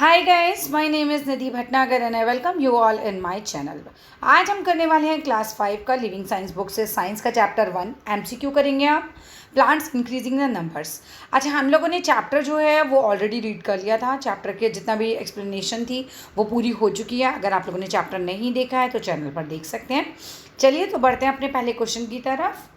Hi guys, my name is Nidhi Bhatnagar and I welcome you all in my channel. आज हम करने वाले हैं क्लास 5 का लिविंग साइंस बुक से साइंस का चैप्टर 1 एमसीक्यू करेंगे आप। Plants increasing the numbers. अच्छा, हम लोगों ने चैप्टर जो है वो ऑलरेडी रीड कर लिया था। चैप्टर के जितना भी एक्सप्लेनेशन थी वो पूरी हो चुकी है। अगर आप लोगों ने चैप्टर नहीं देखा है तो चैनल पर देख सकते हैं। चलिए तो बढ़ते हैं अपने पहले क्वेश्चन की तरफ।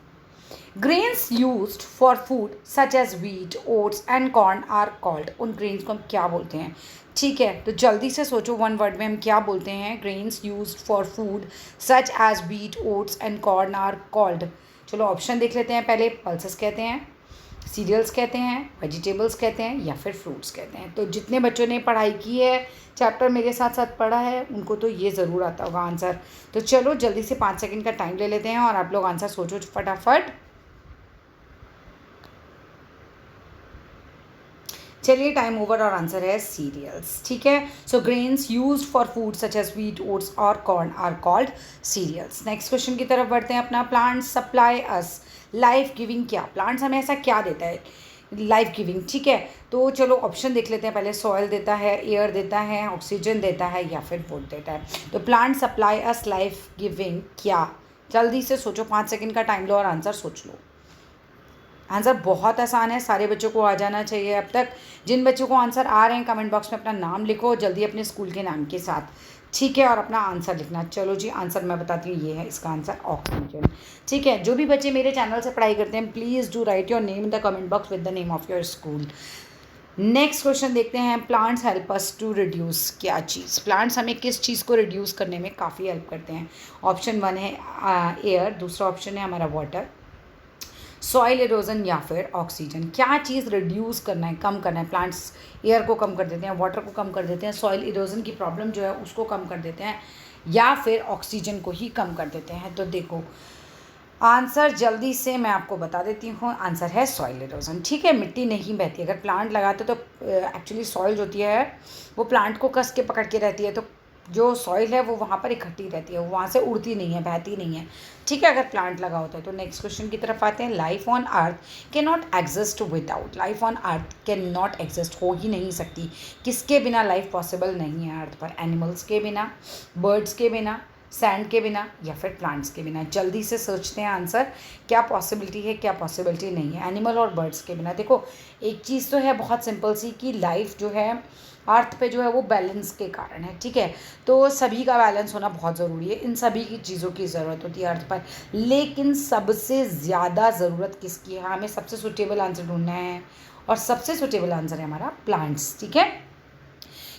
Grains used for food such as wheat, oats and corn are called. उन ग्रेन्स को हम क्या बोलते हैं? ठीक है, तो जल्दी से सोचो वन वर्ड में हम क्या बोलते हैं। Grains used for food such as wheat, oats and corn are called. चलो ऑप्शन देख लेते हैं पहले। पल्सेस कहते हैं, सीरियल्स कहते हैं, वेजिटेबल्स कहते हैं या फिर फ्रूट्स कहते हैं। तो जितने बच्चों ने पढ़ाई की है, चैप्टर मेरे साथ साथ पढ़ा है, उनको तो ये ज़रूर आता होगा आंसर। तो चलो जल्दी से 5 सेकंड का टाइम ले लेते हैं और आप लोग आंसर सोचो फटाफट। चलिए टाइम ओवर और आंसर है सीरियल्स। ठीक है, so grains used for food such as wheat, oats और corn are called cereals. Next question की तरफ बढ़ते हैं अपना। Plants supply us life giving क्या? प्लांट्स हमें ऐसा क्या देता है लाइफ गिविंग? ठीक है, तो चलो ऑप्शन देख लेते हैं पहले। सॉइल देता है, एयर देता है, ऑक्सीजन देता है या फिर वुड देता है। तो plant supply us life giving क्या? जल्दी से सोचो, 5 सेकंड का टाइम लो और आंसर सोच लो। आंसर बहुत आसान है, सारे बच्चों को आ जाना चाहिए अब तक। जिन बच्चों को आंसर आ रहे हैं कमेंट बॉक्स में अपना नाम लिखो जल्दी अपने स्कूल के नाम के साथ। ठीक है, और अपना आंसर लिखना। चलो जी, आंसर मैं बताती हूँ, ये है इसका आंसर, ऑक्सीजन। ठीक है, जो भी बच्चे मेरे चैनल से पढ़ाई करते हैं please do write your name in the comment box with the name of your school. Next question देखते हैं। Plants help us to reduce क्या चीज़? प्लांट्स हमें किस चीज़ को रिड्यूस करने में काफ़ी हेल्प करते हैं? ऑप्शन 1 है एयर, दूसरा ऑप्शन है हमारा वाटर, सॉइल इरोजन या फिर ऑक्सीजन। क्या चीज़ रिड्यूस करना है, कम करना है? प्लांट्स एयर को कम कर देते हैं, वाटर को कम कर देते हैं, सॉइल इरोजन की प्रॉब्लम जो है उसको कम कर देते हैं या फिर ऑक्सीजन को ही कम कर देते हैं। तो देखो आंसर जल्दी से मैं आपको बता देती हूँ। आंसर है सॉइल इरोजन। ठीक है, मिट्टी नहीं बहती। अगर प्लांट लगाते तो एक्चुअली सॉइल जो होती है वो प्लांट को कस के पकड़ के रहती है, तो जो सॉइल है वो वहाँ पर इकट्ठी रहती है, वो वहाँ से उड़ती नहीं है, बहती नहीं है। ठीक है, अगर प्लांट लगा होता है तो। नेक्स्ट क्वेश्चन की तरफ आते हैं। Life on earth can not exist without. Life on earth can not exist, हो ही नहीं सकती। किसके बिना लाइफ पॉसिबल नहीं है अर्थ पर? एनिमल्स के बिना, बर्ड्स के बिना, सैंड के बिना या फिर प्लांट्स के बिना। जल्दी से सोचते हैं आंसर, क्या पॉसिबिलिटी है क्या पॉसिबिलिटी नहीं है एनिमल और बर्ड्स के बिना। देखो एक चीज़ तो है बहुत सिंपल सी कि लाइफ जो है अर्थ पे जो है वो बैलेंस के कारण है। ठीक है, तो सभी का बैलेंस होना बहुत ज़रूरी है, इन सभी की चीज़ों की ज़रूरत होती है अर्थ पर। लेकिन सबसे ज़्यादा ज़रूरत किसकी है? हमें सबसे सूटेबल आंसर ढूंढना है और सबसे सूटेबल आंसर है हमारा प्लांट्स। ठीक है,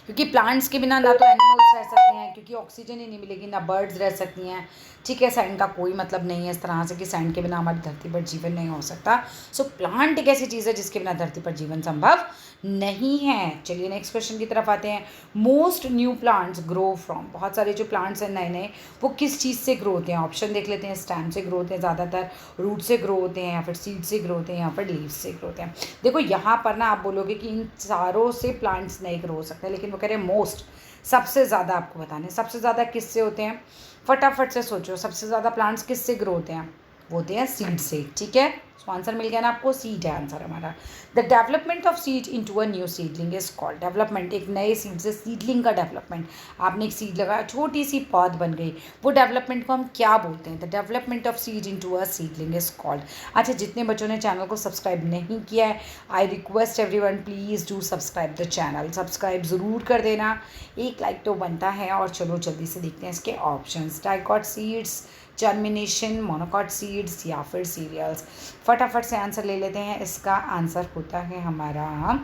क्योंकि प्लांट्स के बिना ना तो एनिमल्स रह सकते हैं, क्योंकि ऑक्सीजन ही नहीं मिलेगी, ना बर्ड्स रह सकती हैं। ठीक है, सैंड का कोई मतलब नहीं है इस तरह से कि सैंड के बिना हमारी धरती पर जीवन नहीं हो सकता। सो प्लांट एक ऐसी चीज़ है जिसके बिना धरती पर जीवन संभव नहीं है। चलिए नेक्स्ट क्वेश्चन की तरफ आते हैं। Most new plants grow from. बहुत सारे जो प्लांट्स हैं नए नए, वो किस चीज़ से ग्रो होते हैं? ऑप्शन देख लेते हैं। स्टेम से ग्रो होते हैं ज़्यादातर, रूट से ग्रो होते हैं या फिर सीड से ग्रो होते हैं या फिर लीव्स से ग्रो होते हैं। देखो यहाँ पर ना आप बोलोगे कि इन चारों से प्लांट्स नहीं ग्रो हो सकते, लेकिन वो कह रहे हैं मोस्ट, सबसे ज़्यादा आपको बताने। सबसे ज़्यादा किससे होते हैं? फटाफट से सोचो, सबसे ज़्यादा प्लांट्स किससे ग्रो होते हैं? वो होते हैं सीड से। ठीक है, सो आंसर मिल गया ना आपको, सीड है आंसर हमारा। The development of seed into a new seedling is called. Development, एक नए सीड से सीडलिंग का डेवलपमेंट। आपने एक सीड लगाया, छोटी सी पौध बन गई, वो डेवलपमेंट को हम क्या बोलते हैं? The development of seed into a seedling is called. अच्छा, जितने बच्चों ने चैनल को सब्सक्राइब नहीं किया है, I request everyone please do subscribe the channel. Subscribe ज़रूर कर देना, एक लाइक तो बनता है। और चलो जल्दी से देखते हैं इसके options. Dicot seeds, germination, monocot seeds या फिर सीरियल्स। फटाफट से आंसर ले लेते हैं। इसका आंसर होता है हमारा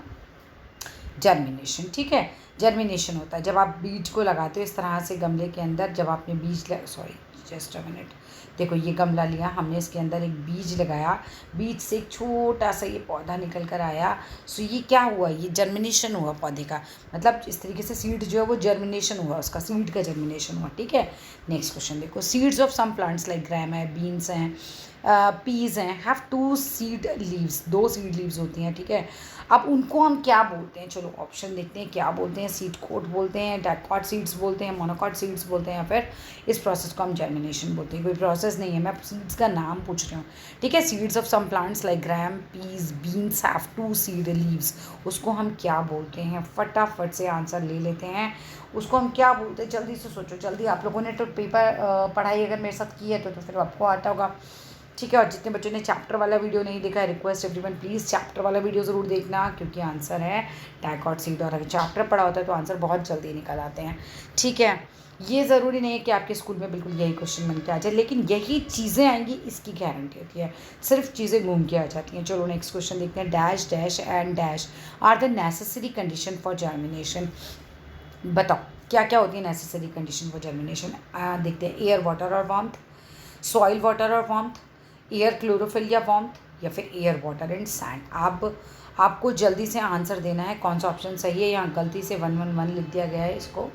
जर्मिनेशन। ठीक है, जर्मिनेशन होता है जब आप बीज को लगाते हो इस तरह से गमले के अंदर। जब आपने बीज सॉरी जस्ट अ मिनट, देखो ये गमला लिया हमने, इसके अंदर एक बीज लगाया, बीज से एक छोटा सा ये पौधा निकल कर आया। सो ये क्या हुआ? ये जर्मिनेशन हुआ पौधे का, मतलब इस तरीके से सीड जो है वो जर्मिनेशन हुआ, उसका सीड का जर्मिनेशन हुआ। ठीक है, नेक्स्ट क्वेश्चन देखो। Seeds of some plants like gram है, बीन्स हैं, पीज हैं, have 2 seed leaves, 2 seed leaves होती हैं। ठीक है, अब उनको हम क्या बोलते हैं? चलो ऑप्शन देखते हैं क्या बोलते हैं। सीड कोट बोलते हैं, डाइकॉट सीड्स बोलते हैं, मोनोकॉट सीड्स बोलते हैं, या फिर इस प्रोसेस को हम जर्मिनेशन बोलते हैं। कोई प्रोसेस नहीं है, मैं सीड्स का नाम पूछ रही हूँ, ठीक है। Seeds of some plants like gram, peas, beans have 2 seed leaves, उसको हम क्या बोलते हैं? फटाफट से आंसर ले लेते हैं। उसको हम क्या बोलते हैं? जल्दी से सोचो, जल्दी। आप लोगों ने तो पेपर पढ़ाई अगर मेरे साथ की है तो फिर आपको आता होगा, ठीक है। और जितने बच्चों ने चैप्टर वाला वीडियो नहीं देखा है, रिक्वेस्ट एवरीवन प्लीज़ चैप्टर वाला वीडियो ज़रूर देखना, क्योंकि आंसर है डाइकॉट सीड। और अगर चैप्टर पढ़ा होता है तो आंसर बहुत जल्दी निकल आते हैं, ठीक है। ये ज़रूरी नहीं है कि आपके स्कूल में बिल्कुल यही क्वेश्चन बन के आ जाए, लेकिन यही चीज़ें आएंगी इसकी गारंटी होती है। सिर्फ चीज़ें घूम के आ जाती हैं। चलो नेक्स्ट क्वेश्चन देखते हैं। Dash dash and dash are the necessary condition for germination. बताओ क्या क्या होती है नेसेसरी कंडीशन फॉर जर्मिनेशन। देखते हैं। एयर, वाटर और वार्मथ, सॉइल, वाटर और वार्मथ, एयर, क्लोरोफिल या वार्मथ, या फिर एयर, वाटर एंड सैंड। आपको जल्दी से आंसर देना है कौन सा ऑप्शन सही है। यहाँ गलती से 111 लिख दिया गया है, इसको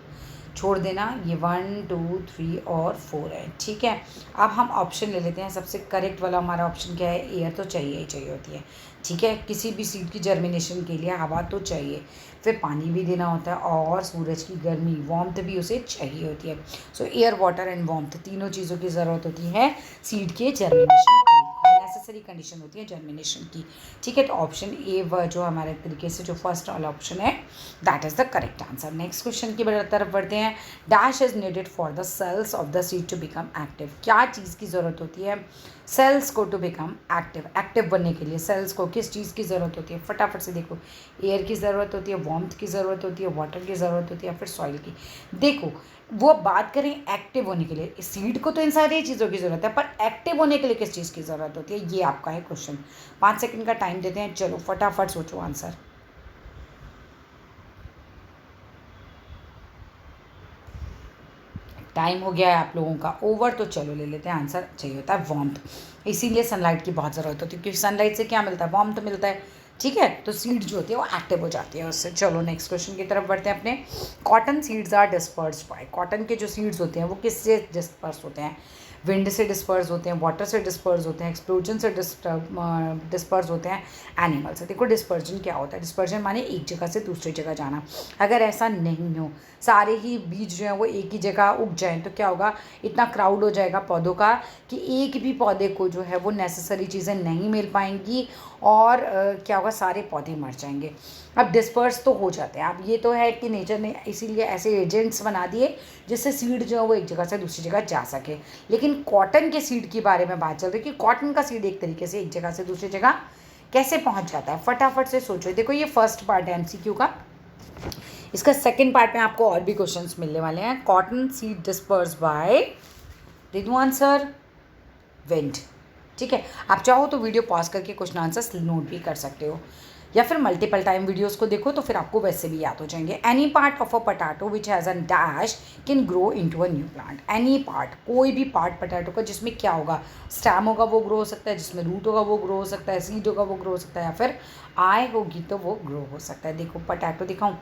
छोड़ देना। ये 1 2 3 और 4 है, ठीक है। अब हम ऑप्शन ले लेते हैं। सबसे करेक्ट वाला हमारा ऑप्शन क्या है? एयर तो चाहिए ही चाहिए होती है, ठीक है। किसी भी सीड की जर्मिनेशन के लिए हवा तो चाहिए, फिर पानी भी देना होता है, और सूरज की गर्मी, वार्मथ भी उसे चाहिए होती है। सो एयर, वाटर एंड वार्मथ, तीनों चीज़ों की ज़रूरत होती है सीड के जर्मिनेशन की। नेसेसरी कंडीशन होती है जर्मिनेशन की, ठीक है। तो ऑप्शन ए जो हमारे तरीके से जो फर्स्ट वाला ऑप्शन है, that is the correct answer. Next question की तरफ बढ़ते हैं। Dash is needed for the cells of the seed to become active. क्या चीज़ की ज़रूरत होती है सेल्स को टू बिकम एक्टिव? एक्टिव बनने के लिए सेल्स को किस चीज़ की ज़रूरत होती है? फटाफट से देखो। एयर की ज़रूरत होती है, वार्मथ की ज़रूरत होती है, वाटर की ज़रूरत होती है, या फिर सॉइल की। देखो, वो बात करें एक्टिव होने के लिए, सीड को तो इन सारी चीज़ों की ज़रूरत है, पर एक्टिव होने के लिए किस चीज़ की ज़रूरत होती है? ये आपका है क्वेश्चन। 5 सेकंड का टाइम देते हैं। चलो फटाफट सोचो आंसर। टाइम हो गया है आप लोगों का ओवर, तो चलो ले लेते हैं। आंसर चाहिए होता है वार्मथ। इसीलिए सनलाइट की बहुत ज़रूरत होती है, क्योंकि सनलाइट से क्या मिलता है? वार्मथ मिलता है, ठीक है। तो सीड जो होती है वो एक्टिव हो जाती है उससे। चलो नेक्स्ट क्वेश्चन की तरफ बढ़ते हैं अपने। Cotton seeds are disperse by. Cotton के जो सीड्स होते हैं वो किससे डिस्पर्स होते हैं? विंड से डिस्पर्स होते हैं, वाटर से डिस्पर्स होते हैं, एक्सप्लोजन से डिस्पर्स होते हैं, एनिमल से। देखो डिस्पर्जन क्या होता है? डिस्पर्जन माने एक जगह से दूसरी जगह जाना। अगर ऐसा नहीं हो, सारे ही बीज जो हैं वो एक ही जगह उग जाएं, तो क्या होगा? इतना क्राउड हो जाएगा पौधों का कि एक भी पौधे को जो है वो नेसेसरी चीज़ें नहीं मिल पाएंगी, और क्या होगा? सारे पौधे मर जाएंगे। अब डिस्पर्स तो हो जाते हैं। अब ये तो है कि नेचर ने इसीलिए ऐसे एजेंट्स बना दिए जिससे सीड जो है वो एक जगह से दूसरी जगह जा सके। लेकिन कॉटन के सीड के बारे में बात चल रही है कि कॉटन का सीड एक तरीके से एक जगह से दूसरी जगह कैसे पहुंच जाता है। फटाफट से सोचो। देखो ये फर्स्ट पार्ट है एमसीक्यू का। इसका सेकंड पार्ट में आपको और भी क्वेश्चंस मिलने वाले हैं। कॉटन सीड डिस्पर्स बाय, दे दूं आंसर? विंड, ठीक है। आप चाहो तो वीडियो पॉज करके क्वेश्चन आंसर्स नोट भी कर सकते हो, या फिर मल्टीपल टाइम वीडियोस को देखो तो फिर आपको वैसे भी याद हो जाएंगे। Any part of a potato which has a dash can grow into a new plant. Any part, कोई भी पार्ट पोटैटो का जिसमें क्या होगा? स्टेम होगा वो ग्रो हो सकता है, जिसमें रूट होगा वो ग्रो हो सकता है, सीड होगा वो ग्रो हो सकता है, या फिर आय होगी तो वो ग्रो हो सकता है। देखो पोटैटो दिखाऊँ,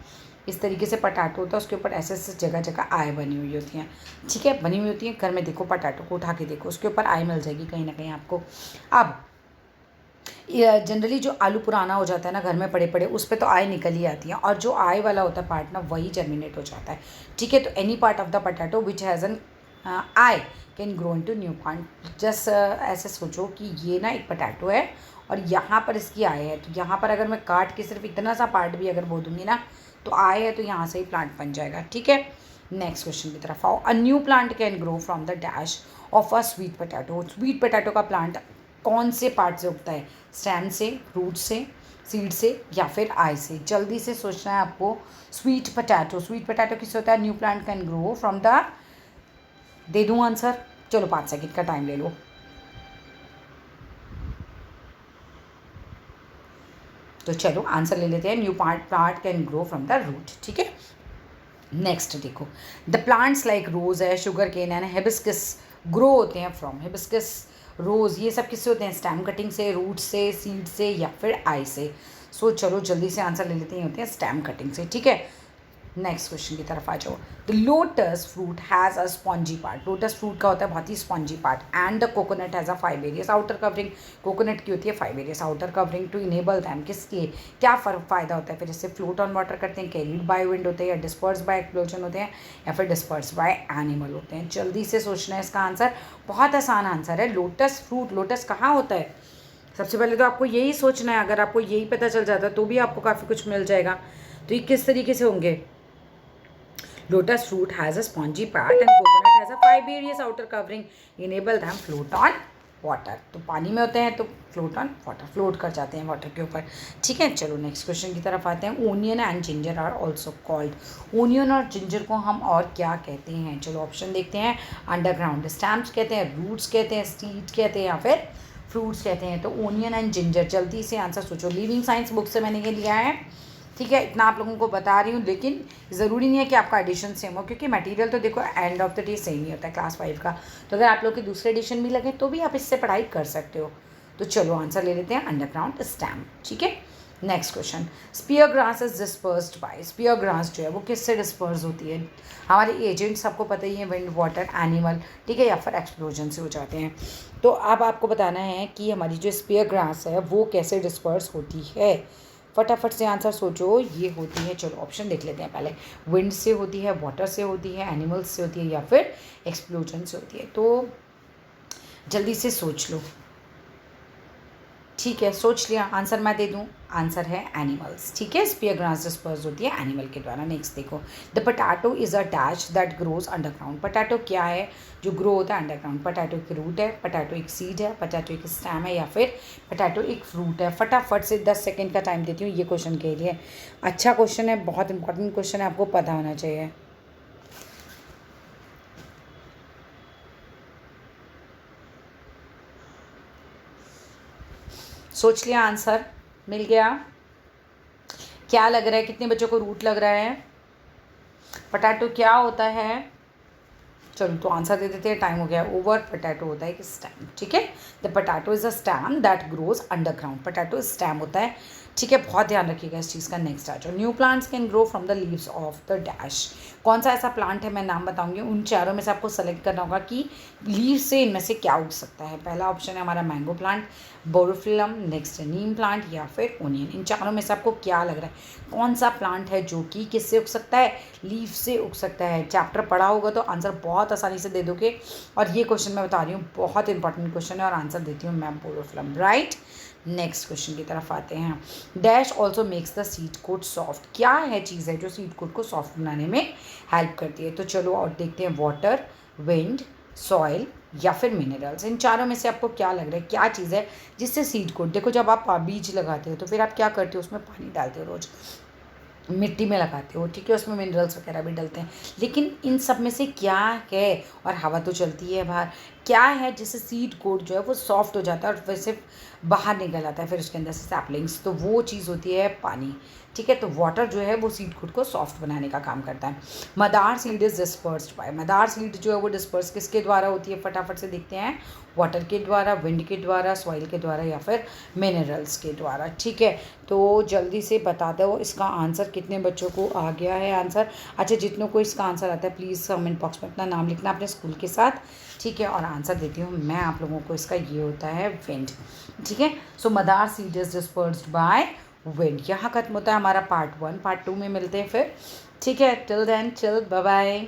इस तरीके से पोटैटो होता है, उसके ऊपर ऐसे ऐसे जगह जगह आय बनी हुई होती हैं, ठीक है। बनी हुई होती हैं। घर में देखो पोटैटो को उठा के देखो, उसके ऊपर आय मिल जाएगी कहीं ना कहीं आपको। अब जनरली जो आलू पुराना हो जाता है ना घर में पड़े पड़े, उस पर तो आय निकल ही आती है, और जो आय वाला होता है पार्ट ना वही जर्मिनेट हो जाता है, ठीक है। तो any part of the potato which has an eye can grow into new plant. Just ऐसे सोचो कि ये ना एक पोटैटो है और यहाँ पर इसकी आय है, तो यहाँ पर अगर मैं काट के सिर्फ इतना सा पार्ट भी अगर बो दूँगी ना तो आय है, तो यहाँ से ही प्लांट बन जाएगा, ठीक है। नेक्स्ट क्वेश्चन की तरफ आओ। A new plant can grow from the dash of a sweet potato. Sweet potato का प्लांट कौन से पार्ट से उगता है? स्टेम से, रूट से, सीड से, या फिर आय से? जल्दी से सोचना है आपको। स्वीट पोटैटो, स्वीट पोटैटो किससे होता है? New plant can grow from the, दे दूं आंसर? चलो 5 सेकंड का टाइम ले लो। तो चलो आंसर ले लेते हैं। New plant can grow from the root, ठीक है। नेक्स्ट देखो, द प्लांट्स लाइक रोज है, sugar cane and hibiscus grow होते हैं फ्रॉम, हिबिस्कस, रोज़, ये सब किससे होते हैं? स्टेम कटिंग से, रूट से, सीड से, या फिर आई से। सो चलो जल्दी से आंसर ले लेते हैं, होते हैं स्टेम कटिंग से, ठीक है। नेक्स्ट क्वेश्चन की तरफ आ जाओ। The lotus fruit has a spongy part. Lotus fruit का होता है बहुत ही spongy part. And the coconut has a fibrous outer covering. Coconut की होती है fibrous outer covering to enable them. किस लिए, क्या फ़ायदा होता है फिर इससे? फ्लोट ऑन वाटर करते हैं, कैरीड बाय विंड होते हैं, या डिस्पर्स बाय एक्सप्लोजन होते हैं, या फिर डिस्पर्स बाय एनिमल होते हैं। जल्दी से सोचना है इसका आंसर। बहुत आसान आंसर है, लोटस फ्रूट। लोटस कहाँ होता है? सबसे पहले तो आपको यही सोचना है। अगर आपको यही पता चल जाता तो भी आपको काफ़ी कुछ मिल जाएगा। तो ये किस तरीके से होंगे? Lotus fruit has a spongy part and coconut has a fibrous outer covering enable them float on water। तो पानी में होते हैं तो फ्लोट ऑन वाटर, फ्लोट कर जाते हैं वाटर के ऊपर। ठीक है, चलो नेक्स्ट क्वेश्चन की तरफ आते हैं। Onion and ginger are also called. Onion और जिंजर को हम और क्या कहते हैं? चलो ऑप्शन देखते हैं। अंडरग्राउंड स्टैम्प्स कहते हैं, रूट्स कहते हैं, सीड कहते हैं, या फिर फ्रूट्स कहते हैं। तो ओनियन एंड जिंजर, जल्दी से आंसर सोचो। लिविंग साइंस बुक से मैंने ये लिया है, ठीक है, इतना आप लोगों को बता रही हूँ, लेकिन ज़रूरी नहीं है कि आपका एडिशन सेम हो, क्योंकि मटेरियल तो देखो end of the day same ही होता है क्लास 5 का। तो अगर आप लोग के दूसरे एडिशन भी लगे तो भी आप इससे पढ़ाई कर सकते हो। तो चलो आंसर ले लेते हैं, अंडरग्राउंड स्टैम्प। ठीक है, next question. Spear grass is dispersed by. Spear grass जो है वो किससे डिस्पर्स होती है? हमारे एजेंट्स आपको पता ही है, विंड, वाटर, एनिमल, ठीक है, या फिर एक्सप्लोजन से हो जाते हैं। तो अब आपको बताना है कि हमारी जो स्पीयर ग्रास है वो कैसे डिस्पर्स होती है। फटाफट से आंसर सोचो। ये होती है, चलो ऑप्शन देख लेते हैं पहले। विंड से होती है, वाटर से होती है, एनिमल्स से होती है, या फिर एक्सप्लोजन से होती है। तो जल्दी से सोच लो। ठीक है, सोच लिया? आंसर मैं दे दूं? आंसर है एनिमल्स। ठीक है, स्पीयर ग्रास डिस्पर्स होती है एनिमल के द्वारा। नेक्स्ट देखो। The potato is a dash that grows underground. Potato क्या है जो ग्रो होता है अंडरग्राउंड? पोटैटो एक रूट है, पोटैटो एक सीड है, पोटैटो एक स्टेम है, या फिर पोटैटो एक फ्रूट है। फटाफट से 10 सेकेंड का टाइम देती हूँ ये क्वेश्चन के लिए। अच्छा क्वेश्चन है, बहुत इंपॉर्टेंट क्वेश्चन है, आपको पता होना चाहिए। सोच लिया? आंसर मिल गया? क्या लग रहा है, कितने बच्चों को रूट लग रहा है? पोटैटो क्या होता है? चलो तो आंसर दे देते हैं, टाइम हो गया ओवर। पोटैटो होता है एक स्टैम। ठीक है, the potato is a stem that grows underground. Potato stem होता है। ठीक है, बहुत ध्यान रखिएगा इस चीज़ का। नेक्स्ट आ जाओ। New plants can grow from the leaves of the dash. कौन सा ऐसा प्लांट है, मैं नाम बताऊंगी, उन चारों में से आपको सेलेक्ट करना होगा कि लीव से इनमें से क्या उग सकता है। पहला ऑप्शन है हमारा मैंगो प्लांट, बोरोफिलम, नेक्स्ट है नीम प्लांट, या फिर ओनियन। इन चारों में से आपको क्या लग रहा है कौन सा प्लांट है जो कि किससे उग सकता है? लीव से उग सकता है। चैप्टर पढ़ा होगा तो आंसर बहुत आसानी से दे दोगे। और ये क्वेश्चन मैं बता रही हूँ बहुत इंपॉर्टेंट क्वेश्चन है, और आंसर देती हूँ मैं, बोरोफिलम। राइट, नेक्स्ट क्वेश्चन की तरफ आते हैं। Dash also makes the seed coat soft. क्या है चीज़ है जो सीड कोट को सॉफ्ट बनाने में हेल्प करती है? तो चलो और देखते हैं। वाटर, विंड, सॉइल, या फिर मिनरल्स। इन चारों में से आपको क्या लग रहा है क्या चीज़ है जिससे सीड कोट? देखो, जब आप बीज लगाते हो तो फिर आप क्या करते हो? उसमें पानी डालते हो, रोज़ मिट्टी में लगाते हो, ठीक है, उसमें मिनरल्स वगैरह भी डलते हैं। लेकिन इन सब में से क्या है, और हवा तो चलती है बाहर, क्या है जिससे सीड कोट जो है वो सॉफ्ट हो जाता है और वैसे बाहर निकल आता है फिर उसके अंदर से सैपलिंग्स? तो वो चीज़ होती है पानी। ठीक है, तो वाटर जो है वो सीड कोट को सॉफ्ट बनाने का काम करता है। Madar seed is dispersed by. Madar seed जो है वो डिस्पर्स किसके द्वारा होती है? फटाफट से देखते हैं। वाटर के द्वारा, विंड के द्वारा, सॉइल के द्वारा, या फिर मिनरल्स के द्वारा। ठीक है, तो जल्दी से बता दो इसका आंसर। कितने बच्चों को आ गया है आंसर? अच्छा, जितनों को इसका आंसर आता है प्लीज़ कमेंट बॉक्स में अपना नाम लिखना अपने स्कूल के साथ। ठीक है, और आंसर देती हूँ मैं आप लोगों को। इसका ये होता है विंड। ठीक है, so madar seed is dispersed by wind. यहाँ खत्म होता है हमारा पार्ट 1। पार्ट 2 में मिलते हैं फिर। ठीक है, till then, chill, bye bye.